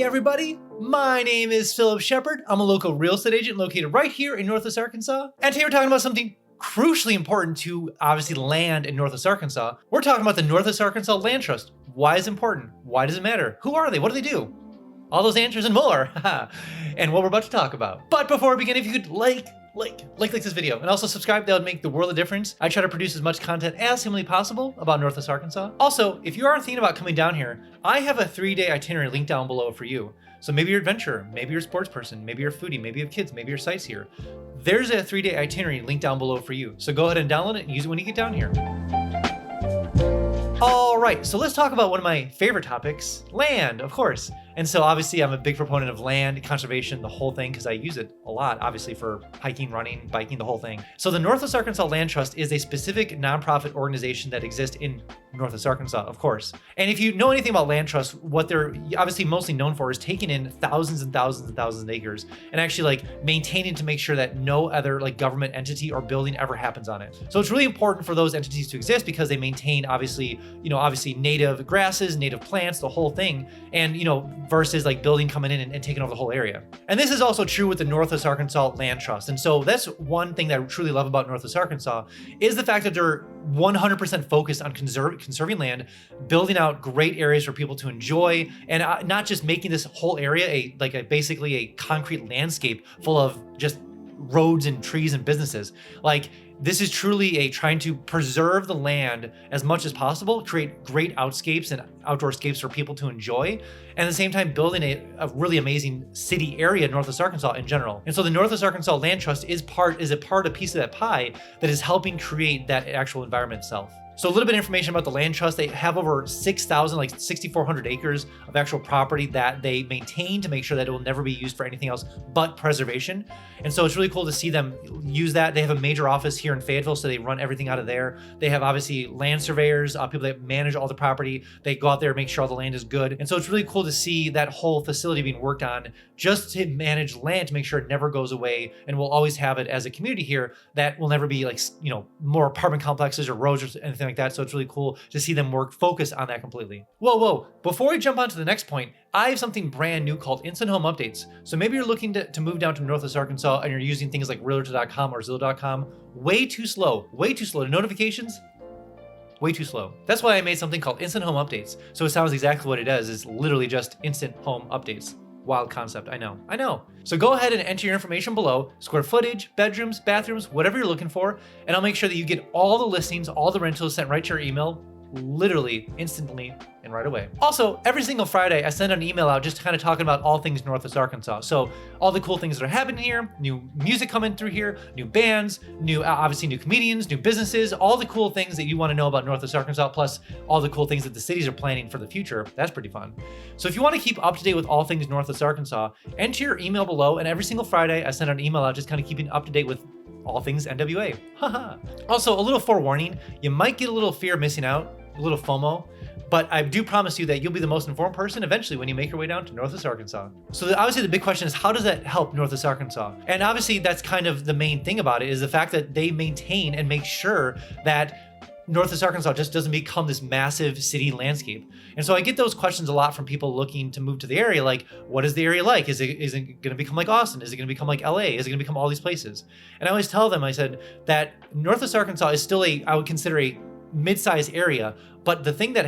Hey everybody, my name is Phillip Shepard. I'm a local real estate agent located right here in Northwest Arkansas. And today we're talking about something crucially important to obviously land in Northwest Arkansas. We're talking about the Northwest Arkansas Land Trust. Why is it important? Why does it matter? Who are they? What do they do? All those answers and more, and what we're about to talk about. But before we begin, if you could like this video and also subscribe, that would make the world of difference. I try to produce as much content as humanly possible about Northwest Arkansas. Also, if you are thinking about coming down here, I have a 3-day itinerary linked down below for you. So maybe you're an adventurer, maybe you're a sports person, maybe you're a foodie, maybe you have kids, maybe you're a sightseer. There's a 3-day itinerary linked down below for you. So go ahead and download it and use it when you get down here. All right, so let's talk about one of my favorite topics, land, of course. And so obviously I'm a big proponent of land conservation, the whole thing, because I use it a lot, obviously for hiking, running, biking, the whole thing. So the Northwest Arkansas Land Trust is a specific nonprofit organization that exists in Northwest Arkansas, of course. And if you know anything about land trusts, what they're obviously mostly known for is taking in thousands and thousands and thousands of acres and actually like maintaining to make sure that no other like government entity or building ever happens on it. So it's really important for those entities to exist because they maintain obviously native grasses, native plants, the whole thing. And, versus like building coming in and taking over the whole area. And this is also true with the Northwest Arkansas Land Trust. And so that's one thing that I truly love about Northwest Arkansas is the fact that they're 100% focused on conserving land, building out great areas for people to enjoy, and not just making this whole area basically a concrete landscape full of just roads and trees and businesses. Like, this is truly trying to preserve the land as much as possible, create great outscapes and outdoor scapes for people to enjoy, and at the same time building a really amazing city area in Northwest Arkansas in general. And so the Northwest Arkansas Land Trust is a piece of that pie that is helping create that actual environment itself. So a little bit of information about the Land Trust. They have over 6,400 acres of actual property that they maintain to make sure that it will never be used for anything else but preservation. And so it's really cool to see them use that. They have a major office here in Fayetteville, so they run everything out of there. They have obviously land surveyors, people that manage all the property. They go out there and make sure all the land is good. And so it's really cool to see that whole facility being worked on just to manage land to make sure it never goes away. And we'll always have it as a community here that will never be more apartment complexes or roads or anything like that. So it's really cool to see them focus on that completely. Whoa. Before we jump on to the next point, I have something brand new called Instant Home Updates. So maybe you're looking to move down to Northwest Arkansas and you're using things like realtor.com or Zillow.com. Way too slow. The notifications, way too slow. That's why I made something called Instant Home Updates. So it sounds exactly what it does. It's literally just instant home updates. Wild concept, I know. So go ahead and enter your information below, square footage, bedrooms, bathrooms, whatever you're looking for, and I'll make sure that you get all the listings, all the rentals sent right to your email, literally instantly and right away. Also, every single Friday, I send an email out just kind of talking about all things Northwest Arkansas. So all the cool things that are happening here, new music coming through here, new bands, obviously new comedians, new businesses, all the cool things that you want to know about Northwest Arkansas, plus all the cool things that the cities are planning for the future. That's pretty fun. So if you want to keep up to date with all things Northwest Arkansas, enter your email below, and every single Friday, I send an email out just kind of keeping up to date with all things NWA. Also, a little forewarning, you might get a little fear of missing out, a little FOMO, but I do promise you that you'll be the most informed person eventually when you make your way down to Northwest Arkansas. So obviously the big question is, how does that help Northwest Arkansas? And obviously that's kind of the main thing about it, is the fact that they maintain and make sure that Northwest Arkansas just doesn't become this massive city landscape. And so I get those questions a lot from people looking to move to the area, like, what is the area like? Is it going to become like Austin? Is it going to become like LA? Is it going to become all these places? And I always tell them, I said that Northwest Arkansas is still I would consider a mid-sized area, but the thing that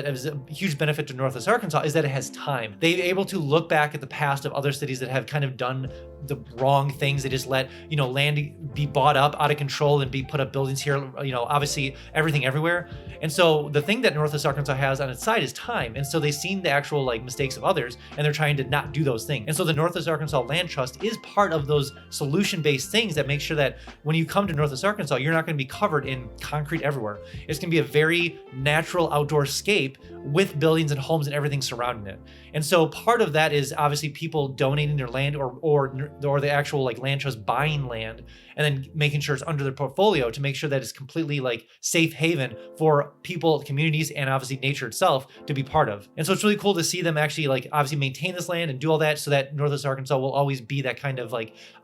is a huge benefit to Northwest Arkansas is that it has time. They're able to look back at the past of other cities that have kind of done the wrong things. They just let, land be bought up out of control and be put up buildings here, obviously everything everywhere. And so the thing that Northwest Arkansas has on its side is time. And so they've seen the actual mistakes of others, and they're trying to not do those things. And so the Northwest Arkansas Land Trust is part of those solution-based things that make sure that when you come to Northwest Arkansas, you're not going to be covered in concrete everywhere. It's going to be a very natural outdoor scape with buildings and homes and everything surrounding it. And so part of that is obviously people donating their land or the actual land trust buying land and then making sure it's under their portfolio to make sure that it's completely safe haven for people, communities, and obviously nature itself to be part of. And so it's really cool to see them actually obviously maintain this land and do all that so that Northwest Arkansas will always be that kind of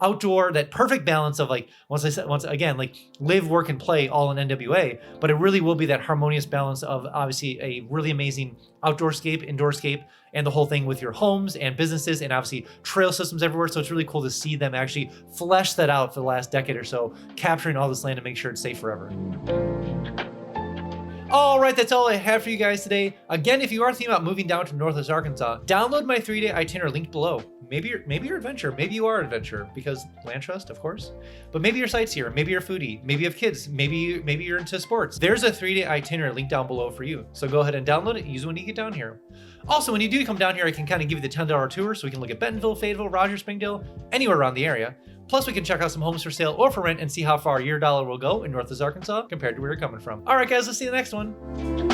outdoor, that perfect balance of once again live, work, and play all in NWA, but it really will be that harmonious balance balance of obviously a really amazing outdoorscape, indoorscape, and the whole thing with your homes and businesses and obviously trail systems everywhere. So it's really cool to see them actually flesh that out for the last decade or so, capturing all this land to make sure it's safe forever. All right, that's all I have for you guys today. Again, if you are thinking about moving down to Northwest Arkansas, download my 3-day itinerary linked below. Maybe you're adventure, maybe you are adventure because Land Trust, of course. But maybe you're Sightseer, maybe you're Foodie, maybe you have kids, maybe you're into sports. There's a 3-day itinerary linked down below for you. So go ahead and download it, use it when you get down here. Also, when you do come down here, I can kind of give you the $10 tour so we can look at Bentonville, Fayetteville, Rogers, Springdale, anywhere around the area. Plus, we can check out some homes for sale or for rent and see how far your dollar will go in Northwest Arkansas compared to where you're coming from. All right, guys, let's see you in the next one.